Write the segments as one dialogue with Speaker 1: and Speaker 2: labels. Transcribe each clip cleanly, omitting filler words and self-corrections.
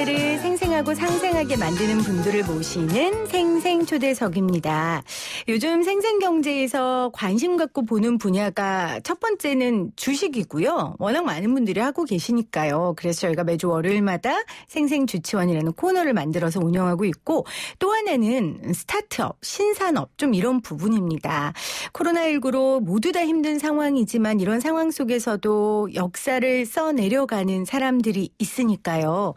Speaker 1: 경제를 생생하고 상생하게 만드는 분들을 모시는 생생초대석입니다. 요즘 생생경제에서 관심 갖고 보는 분야가 첫 번째는 주식이고요. 워낙 많은 분들이 하고 계시니까요. 그래서 저희가 매주 월요일마다 생생주치원이라는 코너를 만들어서 운영하고 있고, 또 하나는 스타트업, 신산업 좀 이런 부분입니다. 코로나19로 모두 다 힘든 상황이지만 이런 상황 속에서도 역사를 써내려가는 사람들이 있으니까요.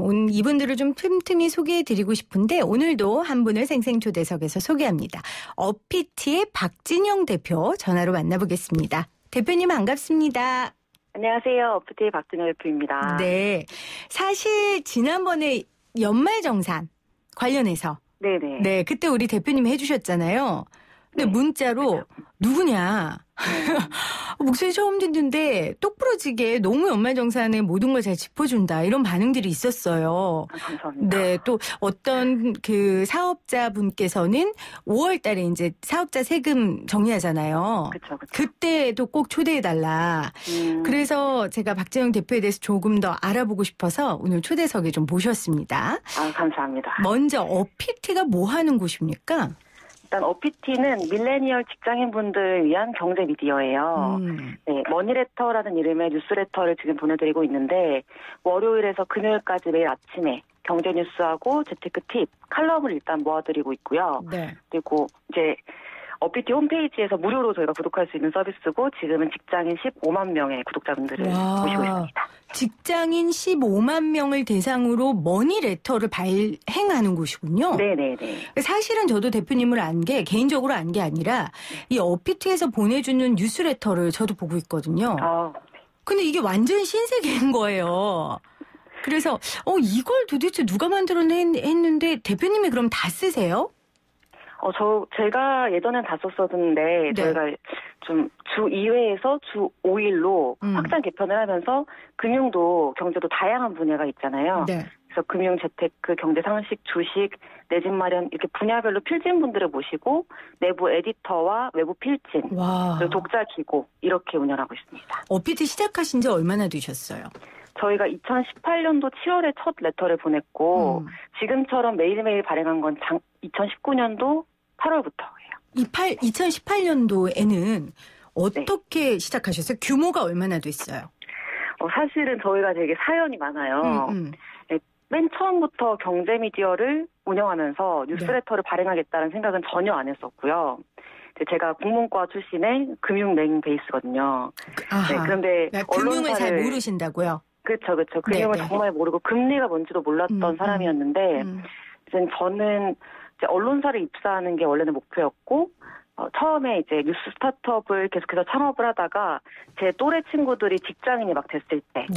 Speaker 1: 오늘 이분들을 좀 틈틈이 소개해드리고 싶은데 오늘도 한 분을 생생초대석에서 소개합니다. 어피티의 박진영 대표 전화로 만나보겠습니다. 대표님 반갑습니다.
Speaker 2: 안녕하세요. 어피티의 박진영 대표입니다.
Speaker 1: 네, 사실 지난번에 연말정산 관련해서
Speaker 2: 네네.
Speaker 1: 네, 그때 우리 대표님이 해주셨잖아요. 근데 네. 문자로 누구냐 목소리 처음 듣는데 똑부러지게 너무 연말정산에 모든 걸 잘 짚어준다 이런 반응들이 있었어요.
Speaker 2: 감사합니다.
Speaker 1: 네, 또 어떤 그 사업자분께서는 5월달에 이제 사업자 세금 정리하잖아요.
Speaker 2: 그렇죠.
Speaker 1: 그때도 꼭 초대해달라. 그래서 제가 박재영 대표에 대해서 조금 더 알아보고 싶어서 오늘 초대석에 좀 모셨습니다.
Speaker 2: 감사합니다.
Speaker 1: 먼저 어피티가 뭐 하는 곳입니까?
Speaker 2: 일단 어피티는 밀레니얼 직장인분들을 위한 경제 미디어예요. 네, 머니레터라는 이름의 뉴스레터를 지금 보내드리고 있는데 월요일에서 금요일까지 매일 아침에 경제 뉴스하고 재테크 팁, 칼럼을 일단 모아드리고 있고요.
Speaker 1: 네.
Speaker 2: 그리고 이제 어피티 홈페이지에서 무료로 저희가 구독할 수 있는 서비스고 지금은 직장인 15만 명의 구독자분들을 모시고 있습니다.
Speaker 1: 직장인 15만 명을 대상으로 머니레터를 발행하는 곳이군요.
Speaker 2: 네네네.
Speaker 1: 사실은 저도 대표님을 개인적으로 안 게 아니라 이 어피티에서 보내주는 뉴스레터를 저도 보고 있거든요. 근데 이게 완전 신세계인 거예요. 그래서 이걸 도대체 누가 만들었나 했는데 대표님이 그럼 다 쓰세요?
Speaker 2: 제가 예전엔 다 썼었는데,
Speaker 1: 네.
Speaker 2: 저희가 좀 주 2회에서 주 5일로 확장 개편을 하면서 금융도 경제도 다양한 분야가 있잖아요.
Speaker 1: 네.
Speaker 2: 그래서 금융, 재테크, 경제 상식, 주식, 내 집 마련 이렇게 분야별로 필진 분들을 모시고 내부 에디터와 외부 필진, 그리고 독자 기고 이렇게 운영하고 있습니다.
Speaker 1: 어피티 시작하신 지 얼마나 되셨어요?
Speaker 2: 저희가 2018년도 7월에 첫 레터를 보냈고 지금처럼 매일매일 발행한 건 2019년도 8월부터예요.
Speaker 1: 2018년도에는 어떻게 시작하셨어요? 규모가 얼마나 됐어요?
Speaker 2: 사실은 저희가 되게 사연이 많아요. 네, 맨 처음부터 경제 미디어를 운영하면서 뉴스레터를 발행하겠다는 생각은 전혀 안 했었고요. 제가 국문과 출신의 금융 메인 베이스거든요. 네, 그런데
Speaker 1: 금융을 잘 모르신다고요?
Speaker 2: 그렇죠. 금융을 정말 모르고 금리가 뭔지도 몰랐던 사람이었는데 이제 저는 이제 언론사를 입사하는 게 원래는 목표였고 처음에 이제 뉴스 스타트업을 계속해서 창업을 하다가 제 또래 친구들이 직장인이 막 됐을 때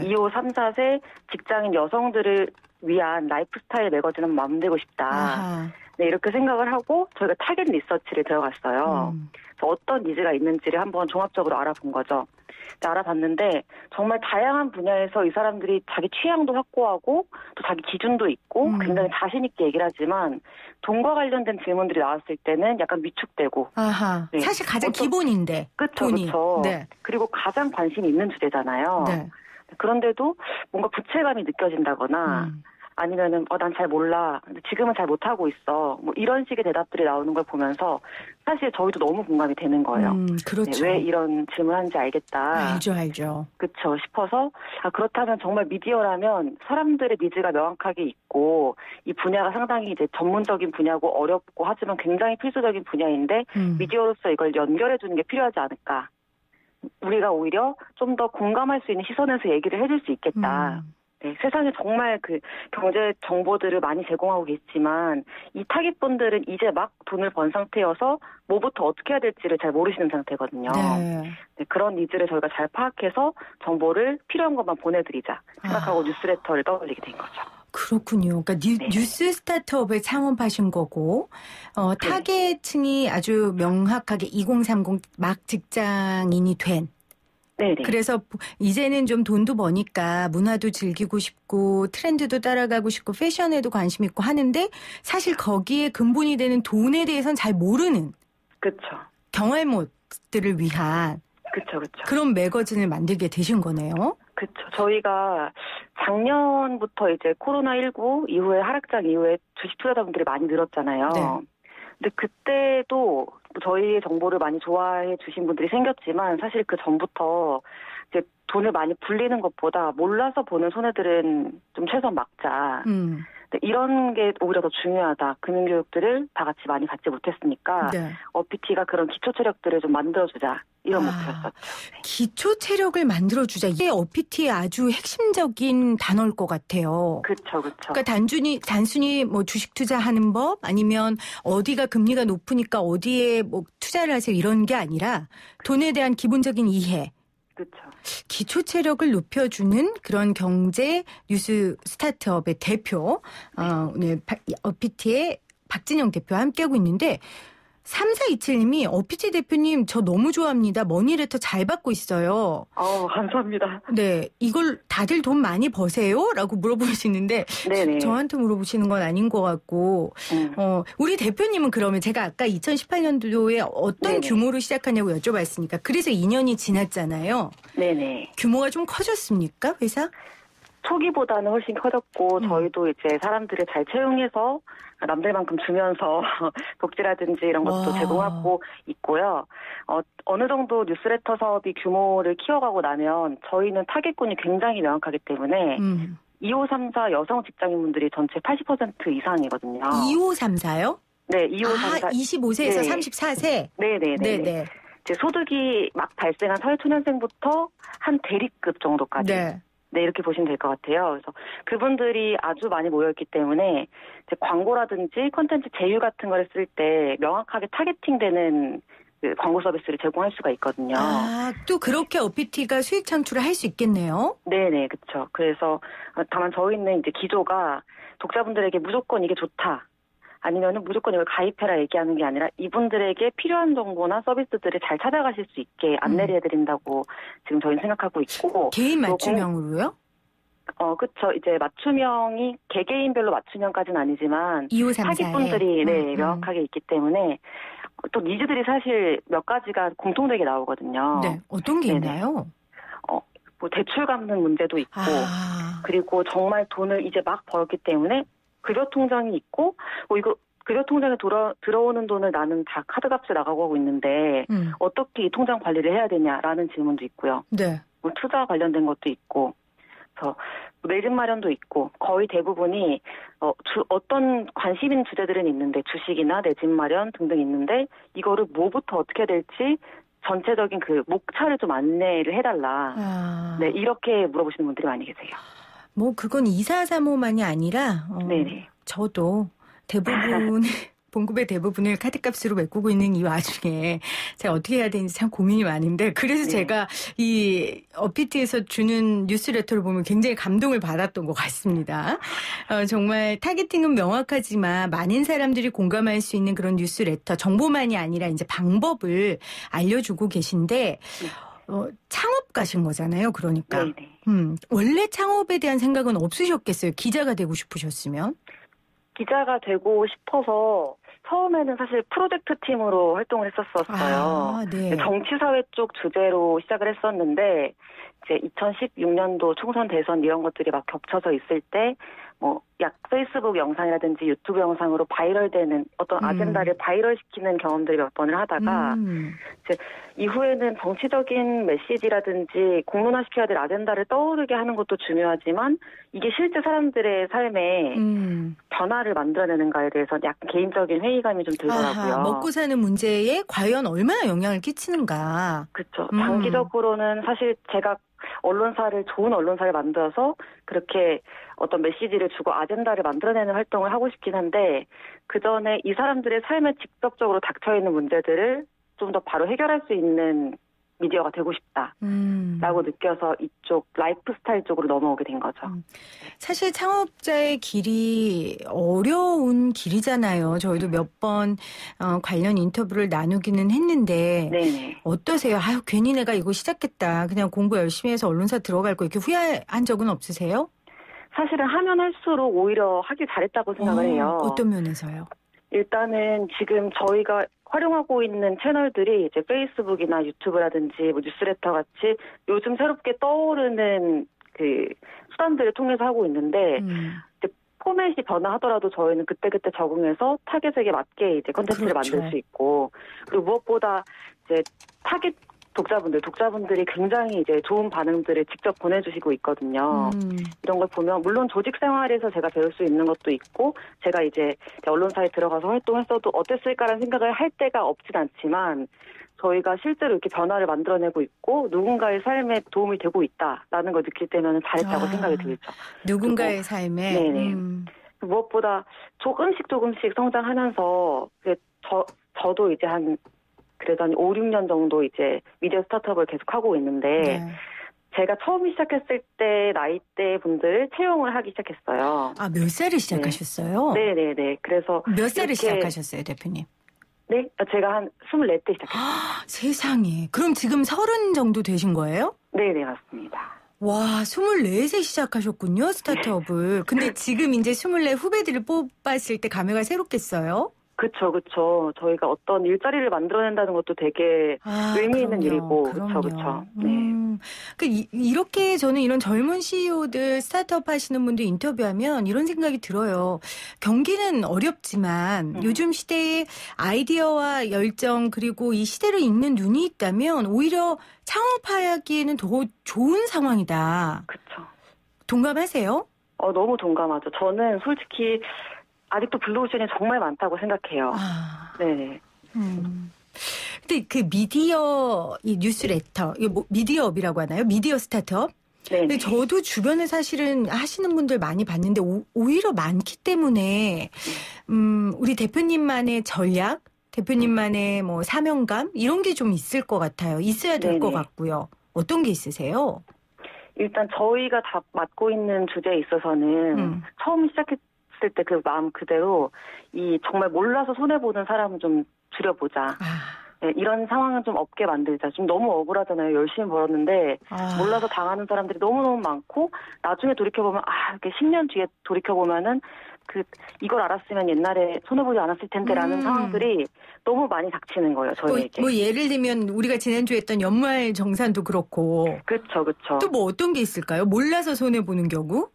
Speaker 2: 25, 34세 직장인 여성들을 위한 라이프 스타일 매거진을 만들고 싶다. 네, 이렇게 생각을 하고 저희가 타겟 리서치를 들어갔어요. 그래서 어떤 니즈가 있는지를 한번 종합적으로 알아본 거죠. 알아봤는데 정말 다양한 분야에서 이 사람들이 자기 취향도 확고하고 또 자기 기준도 있고 굉장히 자신 있게 얘기를 하지만 돈과 관련된 질문들이 나왔을 때는 약간 위축되고
Speaker 1: 네. 사실 가장 기본인데
Speaker 2: 그렇죠. 네. 그리고 가장 관심이 있는 주제잖아요.
Speaker 1: 네.
Speaker 2: 그런데도 뭔가 부채감이 느껴진다거나 아니면은 난 잘 몰라. 근데 지금은 잘 못하고 있어. 뭐 이런 식의 대답들이 나오는 걸 보면서 사실 저희도 너무 공감이 되는 거예요.
Speaker 1: 그렇죠.
Speaker 2: 네, 왜 이런 질문하는지 알겠다.
Speaker 1: 알죠.
Speaker 2: 그렇죠 싶어서 그렇다면 정말 미디어라면 사람들의 니즈가 명확하게 있고 이 분야가 상당히 이제 전문적인 분야고 어렵고 하지만 굉장히 필수적인 분야인데 미디어로서 이걸 연결해 주는 게 필요하지 않을까. 우리가 오히려 좀 더 공감할 수 있는 시선에서 얘기를 해줄 수 있겠다. 네, 세상에 정말 그 경제 정보들을 많이 제공하고 계시지만 이 타깃분들은 이제 막 돈을 번 상태여서 뭐부터 어떻게 해야 될지를 잘 모르시는 상태거든요. 네, 그런 니즈를 저희가 잘 파악해서 정보를 필요한 것만 보내드리자 생각하고 뉴스레터를 떠올리게 된 거죠.
Speaker 1: 그렇군요. 그러니까 뉴스 스타트업을 창업하신 거고 타겟층이 아주 명확하게 2030 막 직장인이 된
Speaker 2: 네네.
Speaker 1: 그래서 이제는 좀 돈도 버니까 문화도 즐기고 싶고 트렌드도 따라가고 싶고 패션에도 관심 있고 하는데 사실 거기에 근본이 되는 돈에 대해서는 잘 모르는
Speaker 2: 그렇죠.
Speaker 1: 경알못들을 위한
Speaker 2: 그렇죠.
Speaker 1: 그런 매거진을 만들게 되신 거네요.
Speaker 2: 그렇죠. 저희가 작년부터 이제 코로나19 이후에 하락장 이후에 주식 투자자분들이 많이 늘었잖아요.
Speaker 1: 네.
Speaker 2: 근데 그때도 저희의 정보를 많이 좋아해 주신 분들이 생겼지만 사실 그 전부터 이제 돈을 많이 불리는 것보다 몰라서 보는 손해들은 좀 최소한 막자. 이런 게 오히려 더 중요하다. 금융교육들을 다 같이 많이 받지 못했으니까
Speaker 1: 네.
Speaker 2: 어피티가 그런 기초 체력들을 좀 만들어주자. 이런 목표였었죠. 네.
Speaker 1: 기초 체력을 만들어주자. 이게 어피티의 아주 핵심적인 단어일 것 같아요.
Speaker 2: 그렇죠.
Speaker 1: 그러니까 단순히 뭐 주식 투자하는 법 아니면 어디가 금리가 높으니까 어디에 뭐 투자를 하세요 이런 게 아니라 돈에 대한 기본적인 이해.
Speaker 2: 그렇죠.
Speaker 1: 기초 체력을 높여주는 그런 경제 뉴스 스타트업의 대표, 오늘 어피티의 박진영 대표와 함께하고 있는데 3427님이 어피티 대표님 저 너무 좋아합니다. 머니레터 잘 받고 있어요.
Speaker 2: 감사합니다.
Speaker 1: 네, 이걸 다들 돈 많이 버세요? 라고 물어보시는데
Speaker 2: 네네.
Speaker 1: 저한테 물어보시는 건 아닌 것 같고 우리 대표님은 그러면 제가 아까 2018년도에 어떤
Speaker 2: 네네.
Speaker 1: 규모로 시작하냐고 여쭤봤으니까 그래서 2년이 지났잖아요.
Speaker 2: 네네.
Speaker 1: 규모가 좀 커졌습니까, 회사?
Speaker 2: 초기보다는 훨씬 커졌고 저희도 이제 사람들을 잘 채용해서 남들만큼 주면서 독지라든지 이런 것도 제공하고 있고요. 어느 정도 뉴스레터 사업이 규모를 키워가고 나면 저희는 타겟군이 굉장히 명확하기 때문에 2534 여성 직장인분들이 전체 80% 이상이거든요.
Speaker 1: 2534요?
Speaker 2: 네, 2534.
Speaker 1: 25세에서
Speaker 2: 네.
Speaker 1: 34세?
Speaker 2: 네네네.
Speaker 1: 네네.
Speaker 2: 이제 소득이 막 발생한 사회초년생부터 한 대리급 정도까지. 네, 이렇게 보시면 될 것 같아요. 그래서 그분들이 아주 많이 모여있기 때문에 이제 광고라든지 콘텐츠 제휴 같은 걸 쓸 때 명확하게 타겟팅되는 그 광고 서비스를 제공할 수가 있거든요.
Speaker 1: 또 그렇게 어피티가 수익 창출을 할 수 있겠네요.
Speaker 2: 네네, 그렇죠. 그래서 다만 저희는 이제 기조가 독자분들에게 무조건 이게 좋다. 아니면은 무조건 이걸 가입해라 얘기하는 게 아니라 이분들에게 필요한 정보나 서비스들을 잘 찾아가실 수 있게 안내를 해드린다고 지금 저희는 생각하고 있고.
Speaker 1: 개인 맞춤형으로요?
Speaker 2: 그쵸. 이제 맞춤형이 개개인별로 맞춤형까지는 아니지만
Speaker 1: 2534에.
Speaker 2: 타깃분들이 명확하게 있기 때문에 또 니즈들이 사실 몇 가지가 공통되게 나오거든요.
Speaker 1: 네. 어떤 게 있나요?
Speaker 2: 뭐 대출 갚는 문제도 있고 그리고 정말 돈을 이제 막 벌었기 때문에 급여 통장이 있고 이거 급여 통장에 들어오는 돈을 나는 다 카드값에 나가고 하고 있는데 어떻게 이 통장 관리를 해야 되냐라는 질문도 있고요.
Speaker 1: 네.
Speaker 2: 뭐 투자 관련된 것도 있고 그래서 내 집 마련도 있고 거의 대부분이 어떤 관심 있는 주제들은 있는데 주식이나 내 집 마련 등등 있는데 이거를 뭐부터 어떻게 해야 될지 전체적인 그 목차를 좀 안내를 해달라. 네, 이렇게 물어보시는 분들이 많이 계세요.
Speaker 1: 뭐 그건 2435만이 아니라
Speaker 2: 네네.
Speaker 1: 저도 대부분 봉급의 대부분을 카드값으로 메꾸고 있는 이 와중에 제가 어떻게 해야 되는지 참 고민이 많은데 그래서 제가 이 어피티에서 주는 뉴스레터를 보면 굉장히 감동을 받았던 것 같습니다. 정말 타겟팅은 명확하지만 많은 사람들이 공감할 수 있는 그런 뉴스레터 정보만이 아니라 이제 방법을 알려주고 계신데 창업가신 거잖아요. 그러니까.
Speaker 2: 네네.
Speaker 1: 원래 창업에 대한 생각은 없으셨겠어요. 기자가 되고 싶으셨으면.
Speaker 2: 기자가 되고 싶어서 처음에는 사실 프로젝트 팀으로 활동을 했었어요.
Speaker 1: 네.
Speaker 2: 정치사회 쪽 주제로 시작을 했었는데 이제 2016년도 총선 대선 이런 것들이 막 겹쳐서 있을 때 뭐 약 페이스북 영상이라든지 유튜브 영상으로 바이럴되는 어떤 아젠다를 바이럴시키는 경험들을 몇 번을 하다가 이제 이후에는 정치적인 메시지라든지 공론화시켜야 될 아젠다를 떠오르게 하는 것도 중요하지만 이게 실제 사람들의 삶에 변화를 만들어내는가에 대해서 약간 개인적인 회의감이 좀 들더라고요.
Speaker 1: 먹고 사는 문제에 과연 얼마나 영향을 끼치는가.
Speaker 2: 그렇죠. 장기적으로는 사실 제가 좋은 언론사를 만들어서 그렇게 어떤 메시지를 주고 아젠다를 만들어내는 활동을 하고 싶긴 한데 그 전에 이 사람들의 삶에 직접적으로 닥쳐있는 문제들을 좀 더 바로 해결할 수 있는 미디어가 되고 싶다라고 느껴서 이쪽 라이프 스타일 쪽으로 넘어오게 된 거죠.
Speaker 1: 사실 창업자의 길이 어려운 길이잖아요. 저희도 몇 번 관련 인터뷰를 나누기는 했는데
Speaker 2: 네네.
Speaker 1: 어떠세요? 괜히 내가 이거 시작했다. 그냥 공부 열심히 해서 언론사 들어갈 거 이렇게 후회한 적은 없으세요?
Speaker 2: 사실은 하면 할수록 오히려 하길 잘했다고 생각을 해요.
Speaker 1: 어떤 면에서요?
Speaker 2: 일단은 지금 저희가 활용하고 있는 채널들이 이제 페이스북이나 유튜브라든지 뭐 뉴스레터 같이 요즘 새롭게 떠오르는 그 수단들을 통해서 하고 있는데 포맷이 변화하더라도 저희는 그때그때 적응해서 타겟에게 맞게 이제 컨텐츠를
Speaker 1: 그렇죠.
Speaker 2: 만들 수 있고, 그리고 무엇보다 이제 타겟 독자분들이 굉장히 이제 좋은 반응들을 직접 보내주시고 있거든요. 이런 걸 보면 물론 조직 생활에서 제가 배울 수 있는 것도 있고, 제가 이제 언론사에 들어가서 활동했어도 어땠을까라는 생각을 할 때가 없진 않지만, 저희가 실제로 이렇게 변화를 만들어내고 있고 누군가의 삶에 도움이 되고 있다라는 걸 느낄 때면 잘했다고 생각이 들죠.
Speaker 1: 누군가의 삶에.
Speaker 2: 네네. 무엇보다 조금씩 성장하면서 저도 이제 그래도 한 5, 6년 정도 이제 미디어 스타트업을 계속 하고 있는데 제가 처음 시작했을 때 나이대 분들을 채용을 하기 시작했어요.
Speaker 1: 아, 몇 살에 시작하셨어요?
Speaker 2: 네네네. 그래서
Speaker 1: 몇 살에 시작하셨어요, 대표님?
Speaker 2: 네, 제가 한 24대 시작했어요.
Speaker 1: 세상에. 그럼 지금 30 정도 되신 거예요?
Speaker 2: 네네, 맞습니다.
Speaker 1: 와, 24세 시작하셨군요, 스타트업을. 근데 지금 이제 24 후배들을 뽑았을 때 감회가 새롭겠어요?
Speaker 2: 그쵸. 저희가 어떤 일자리를 만들어낸다는 것도 되게 의미 있는 일이고. 그쵸. 네.
Speaker 1: 이렇게 저는 이런 젊은 CEO들 스타트업 하시는 분들 인터뷰하면 이런 생각이 들어요. 경기는 어렵지만 요즘 시대에 아이디어와 열정 그리고 이 시대를 읽는 눈이 있다면 오히려 창업하기에는 더 좋은 상황이다.
Speaker 2: 그쵸.
Speaker 1: 동감하세요?
Speaker 2: 너무 동감하죠. 저는 솔직히 아직도 블루오션이 정말 많다고 생각해요. 네네.
Speaker 1: 근데 그 미디어 이 뉴스레터, 미디어업이라고 하나요? 미디어 스타트업? 네. 근데 저도 주변에 사실은 하시는 분들 많이 봤는데 오히려 많기 때문에 우리 대표님만의 전략, 대표님만의 뭐 사명감 이런 게 좀 있을 것 같아요. 있어야 될 것 같고요. 어떤 게 있으세요?
Speaker 2: 일단 저희가 다 맡고 있는 주제에 있어서는 처음 시작했을 때 그 마음 그대로 이 정말 몰라서 손해보는 사람은 좀 줄여보자. 네, 이런 상황은 좀 없게 만들자. 좀 너무 억울하잖아요. 열심히 벌었는데 몰라서 당하는 사람들이 너무너무 많고 나중에 돌이켜보면 이렇게 10년 뒤에 돌이켜보면은 이걸 알았으면 옛날에 손해보지 않았을 텐데라는 상황들이 너무 많이 닥치는 거예요. 저희에게.
Speaker 1: 뭐 예를 들면 우리가 지난주에 했던 연말 정산도 그렇고.
Speaker 2: 그렇죠.
Speaker 1: 또 뭐 어떤 게 있을까요? 몰라서 손해보는 경우?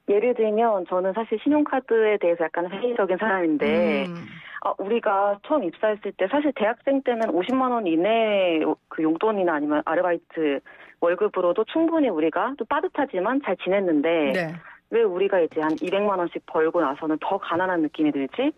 Speaker 2: 예를 들면 저는 사실 신용카드에 대해서 약간 회의적인 사람인데 우리가 처음 입사했을 때 사실 대학생 때는 50만 원 이내의 그 용돈이나 아니면 아르바이트 월급으로도 충분히 우리가 또 빠듯하지만 잘 지냈는데 왜 우리가 이제 한 200만 원씩 벌고 나서는 더 가난한 느낌이 들지?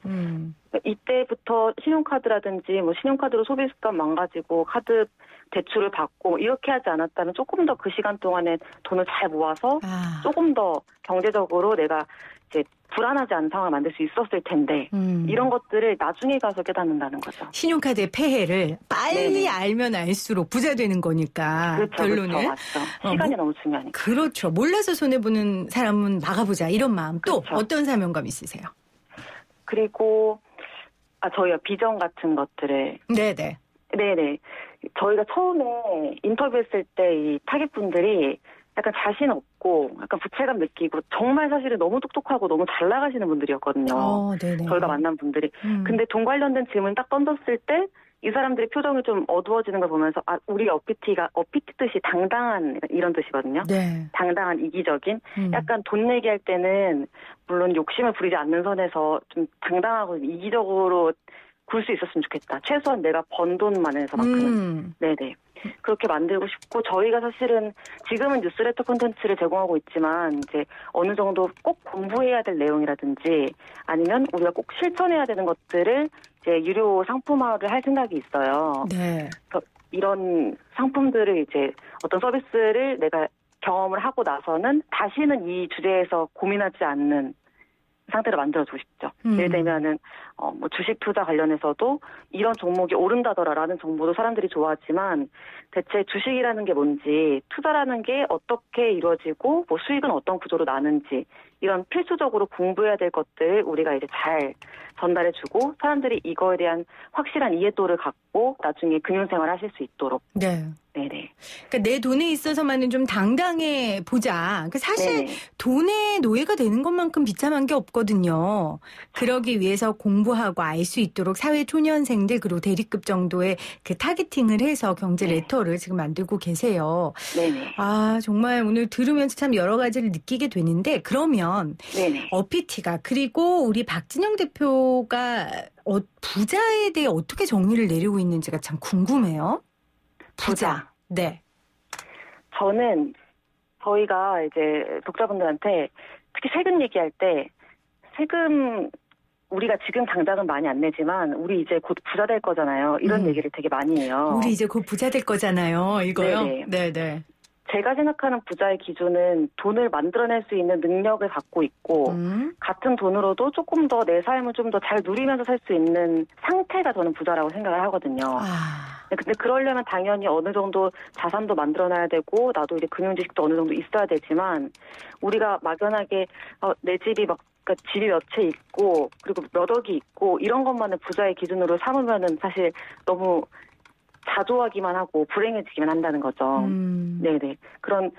Speaker 2: 이때부터 신용카드라든지 뭐 신용카드로 소비 습관 망가지고 카드 대출을 받고 이렇게 하지 않았다면 조금 더 그 시간 동안에 돈을 잘 모아서 조금 더 경제적으로 내가 이제 불안하지 않은 상황을 만들 수 있었을 텐데 이런 것들을 나중에 가서 깨닫는다는 거죠.
Speaker 1: 신용카드의 폐해를 빨리 알면 알수록 부자 되는 거니까.
Speaker 2: 그렇죠. 결론은. 그렇죠. 맞죠. 시간이 너무 중요하니까.
Speaker 1: 그렇죠. 몰라서 손해보는 사람은 막아보자 이런 마음. 또
Speaker 2: 그렇죠.
Speaker 1: 어떤 사명감 있으세요?
Speaker 2: 그리고 저희가 비전 같은 것들을. 네네. 저희가 처음에 인터뷰했을 때 이 타겟분들이 약간 자신 없고 약간 부채감 느끼고 정말 사실은 너무 똑똑하고 너무 잘 나가시는 분들이었거든요. 저희가 만난 분들이. 근데 돈 관련된 질문 딱 던졌을 때 이 사람들의 표정이 좀 어두워지는 걸 보면서 우리 어피트 뜻이 당당한 이런 뜻이거든요. 당당한 이기적인 약간 돈 얘기할 때는 물론 욕심을 부리지 않는 선에서 좀 당당하고 이기적으로 굴 수 있었으면 좋겠다. 최소한 내가 번 돈만해서만큼은. 네네. 그렇게 만들고 싶고 저희가 사실은 지금은 뉴스레터 콘텐츠를 제공하고 있지만 이제 어느 정도 꼭 공부해야 될 내용이라든지 아니면 우리가 꼭 실천해야 되는 것들을 이제 유료 상품화를 할 생각이 있어요. 그래서 이런 상품들을 이제 어떤 서비스를 내가 경험을 하고 나서는 다시는 이 주제에서 고민하지 않는 상태를 만들어주고 싶죠. 예를 들면은 뭐 주식 투자 관련해서도 이런 종목이 오른다더라라는 정보도 사람들이 좋아하지만 대체 주식이라는 게 뭔지 투자라는 게 어떻게 이루어지고 뭐 수익은 어떤 구조로 나는지 이런 필수적으로 공부해야 될 것들 우리가 이제 잘 전달해주고 사람들이 이거에 대한 확실한 이해도를 갖고 나중에 금융생활 하실 수 있도록.
Speaker 1: 네.
Speaker 2: 네네.
Speaker 1: 그러니까 내 돈에 있어서만은 좀 당당해 보자. 사실
Speaker 2: 네네.
Speaker 1: 돈의 노예가 되는 것만큼 비참한 게 없거든요. 그러기 위해서 공부하고 알 수 있도록 사회 초년생들 그리고 대리급 정도의 그 타겟팅을 해서 경제 레터를 지금 만들고 계세요.
Speaker 2: 네네.
Speaker 1: 아, 정말 오늘 들으면서 참 여러 가지를 느끼게 되는데 그러면
Speaker 2: 네네.
Speaker 1: 어피티가 그리고 우리 박진영 대표가 부자에 대해 어떻게 정의를 내리고 있는지가 참 궁금해요. 부자. 네.
Speaker 2: 저는 저희가 이제 독자분들한테 특히 세금 얘기할 때 세금 우리가 지금 당장은 많이 안 내지만 우리 이제 곧 부자 될 거잖아요. 이런 얘기를 되게 많이 해요.
Speaker 1: 우리 이제 곧 부자 될 거잖아요. 이거요?
Speaker 2: 네네.
Speaker 1: 네네.
Speaker 2: 제가 생각하는 부자의 기준은 돈을 만들어낼 수 있는 능력을 갖고 있고 같은 돈으로도 조금 더 내 삶을 좀 더 잘 누리면서 살 수 있는 상태가 저는 부자라고 생각을 하거든요. 근데 그러려면 당연히 어느 정도 자산도 만들어놔야 되고 나도 이제 금융지식도 어느 정도 있어야 되지만 우리가 막연하게 내 집이 막 그러니까 집이 몇 채 있고 그리고 몇 억이 있고 이런 것만을 부자의 기준으로 삼으면은 사실 너무 자조하기만 하고 불행해지기만 한다는 거죠. 네네. 그런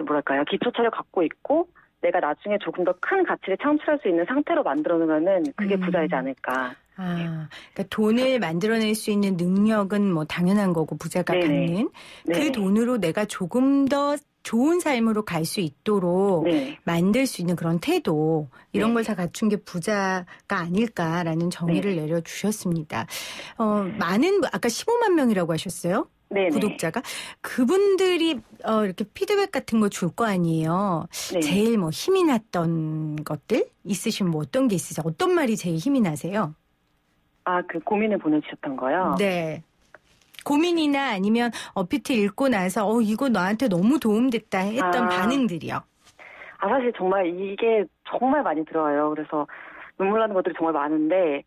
Speaker 2: 뭐랄까요 기초체를 갖고 있고 내가 나중에 조금 더 큰 가치를 창출할 수 있는 상태로 만들어 놓으면은 그게 부자이지 않을까.
Speaker 1: 그러니까 돈을 만들어낼 수 있는 능력은 뭐 당연한 거고 부자가 갖는 그 돈으로 내가 조금 더 좋은 삶으로 갈 수 있도록 만들 수 있는 그런 태도 이런 걸 다 갖춘 게 부자가 아닐까라는 정의를 내려주셨습니다. 많은 아까 15만 명이라고 하셨어요? 네네. 구독자가 그분들이 이렇게 피드백 같은 거 줄 거 아니에요. 제일 뭐 힘이 났던 것들 있으시면 뭐 어떤 게 있으세요? 어떤 말이 제일 힘이 나세요?
Speaker 2: 그 고민을 보내주셨던 거요?
Speaker 1: 네. 고민이나 아니면 어피트 읽고 나서 이거 나한테 너무 도움됐다 했던 반응들이요.
Speaker 2: 사실 정말 이게 정말 많이 들어와요. 그래서 눈물 나는 것들이 정말 많은데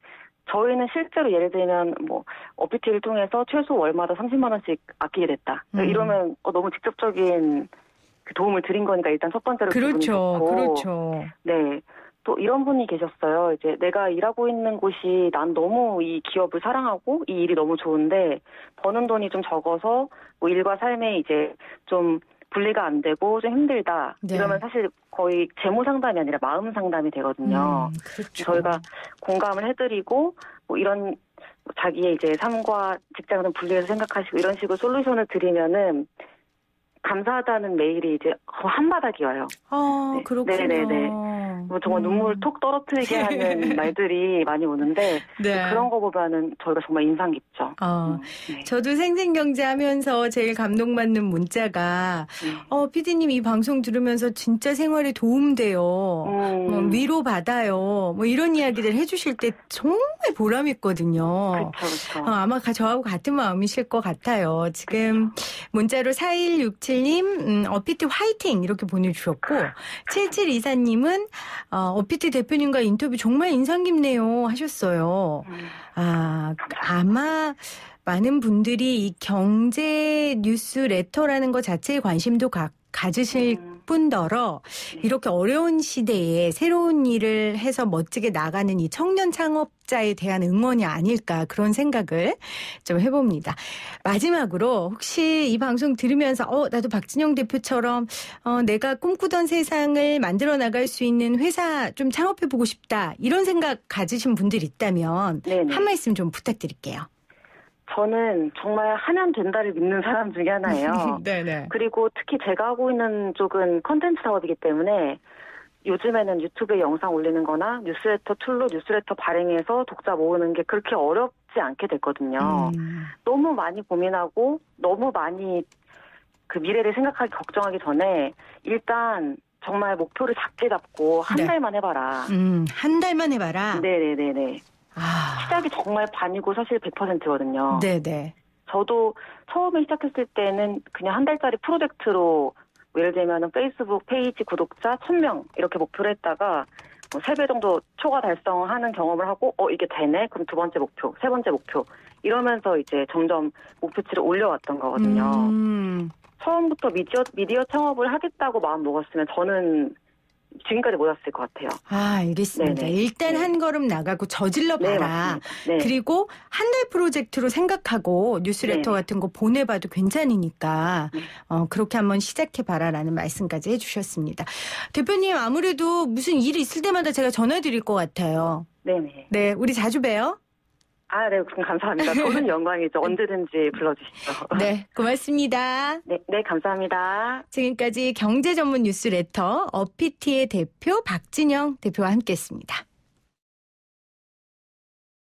Speaker 2: 저희는 실제로 예를 들면 뭐 어피트를 통해서 최소 월마다 30만 원씩 아끼게 됐다. 이러면 너무 직접적인 그 도움을 드린 거니까 일단 첫 번째로 기분이 좋고.
Speaker 1: 그렇죠.
Speaker 2: 네. 또 이런 분이 계셨어요. 이제 내가 일하고 있는 곳이 난 너무 이 기업을 사랑하고 이 일이 너무 좋은데 버는 돈이 좀 적어서 뭐 일과 삶에 이제 좀 분리가 안 되고 좀 힘들다. 이러면 사실 거의 재무 상담이 아니라 마음 상담이 되거든요.
Speaker 1: 그렇죠.
Speaker 2: 저희가 공감을 해드리고 뭐 이런 자기의 이제 삶과 직장을 좀 분리해서 생각하시고 이런 식으로 솔루션을 드리면은 감사하다는 메일이 이제 한바닥이 와요.
Speaker 1: 그렇군요.
Speaker 2: 네네네. 뭐 정말 눈물 톡 떨어뜨리게 하는 말들이 많이 오는데 그런 거 보면은 저희가 정말 인상 깊죠.
Speaker 1: 저도 생생경제 하면서 제일 감동받는 문자가 PD님 이 방송 들으면서 진짜 생활에 도움돼요. 뭐 위로 받아요. 뭐 이런 이야기들 해주실 때 정말 보람있거든요.
Speaker 2: 그렇죠.
Speaker 1: 아마 저하고 같은 마음이실 것 같아요. 지금 문자로 4167님 어피트 화이팅 이렇게 보내주셨고 7724님은 어피트 대표님과 인터뷰 정말 인상 깊네요 하셨어요. 아마 많은 분들이 이 경제 뉴스 레터라는 것 자체에 관심도 가지실 뿐더러 이렇게 어려운 시대에 새로운 일을 해서 멋지게 나가는 이 청년 창업자에 대한 응원이 아닐까 그런 생각을 좀 해봅니다. 마지막으로 혹시 이 방송 들으면서 나도 박진영 대표처럼 내가 꿈꾸던 세상을 만들어 나갈 수 있는 회사 좀 창업해보고 싶다 이런 생각 가지신 분들 있다면 한 말씀 좀 부탁드릴게요.
Speaker 2: 저는 정말 하면 된다를 믿는 사람 중에 하나예요.
Speaker 1: 네네.
Speaker 2: 그리고 특히 제가 하고 있는 쪽은 컨텐츠 사업이기 때문에 요즘에는 유튜브에 영상 올리는 거나 뉴스레터 툴로 뉴스레터 발행해서 독자 모으는 게 그렇게 어렵지 않게 됐거든요. 너무 많이 고민하고 너무 많이 그 미래를 생각하기 걱정하기 전에 일단 정말 목표를 작게 잡고 한 달만 해봐라.
Speaker 1: 한 달만 해봐라?
Speaker 2: 네네네네. 시작이 정말 반이고 사실 100%거든요.
Speaker 1: 네네.
Speaker 2: 저도 처음에 시작했을 때는 그냥 한 달짜리 프로젝트로 예를 들면 페이스북 페이지 구독자 1000명 이렇게 목표를 했다가 뭐 3배 정도 초과 달성하는 경험을 하고 이게 되네? 그럼 두 번째 목표, 세 번째 목표 이러면서 이제 점점 목표치를 올려왔던 거거든요. 처음부터 미디어 창업을 하겠다고 마음 먹었으면 저는 지금까지 못 왔을 것 같아요.
Speaker 1: 아, 알겠습니다.
Speaker 2: 네네.
Speaker 1: 일단
Speaker 2: 네.
Speaker 1: 한 걸음 나가고 저질러
Speaker 2: 네,
Speaker 1: 봐라.
Speaker 2: 맞습니다. 네.
Speaker 1: 그리고 한 달 프로젝트로 생각하고 뉴스레터
Speaker 2: 네네.
Speaker 1: 같은 거 보내봐도 괜찮으니까
Speaker 2: 네.
Speaker 1: 그렇게 한번 시작해봐라라는 말씀까지 해주셨습니다. 대표님 아무래도 무슨 일이 있을 때마다 제가 전화드릴 것 같아요.
Speaker 2: 네네.
Speaker 1: 네, 우리 자주 봬요.
Speaker 2: 아, 네, 감사합니다. 저는 영광이죠. 언제든지 불러주시죠.
Speaker 1: 네, 고맙습니다.
Speaker 2: 네, 네, 감사합니다.
Speaker 1: 지금까지 경제 전문 뉴스레터 어피티의 대표 박진영 대표와 함께했습니다.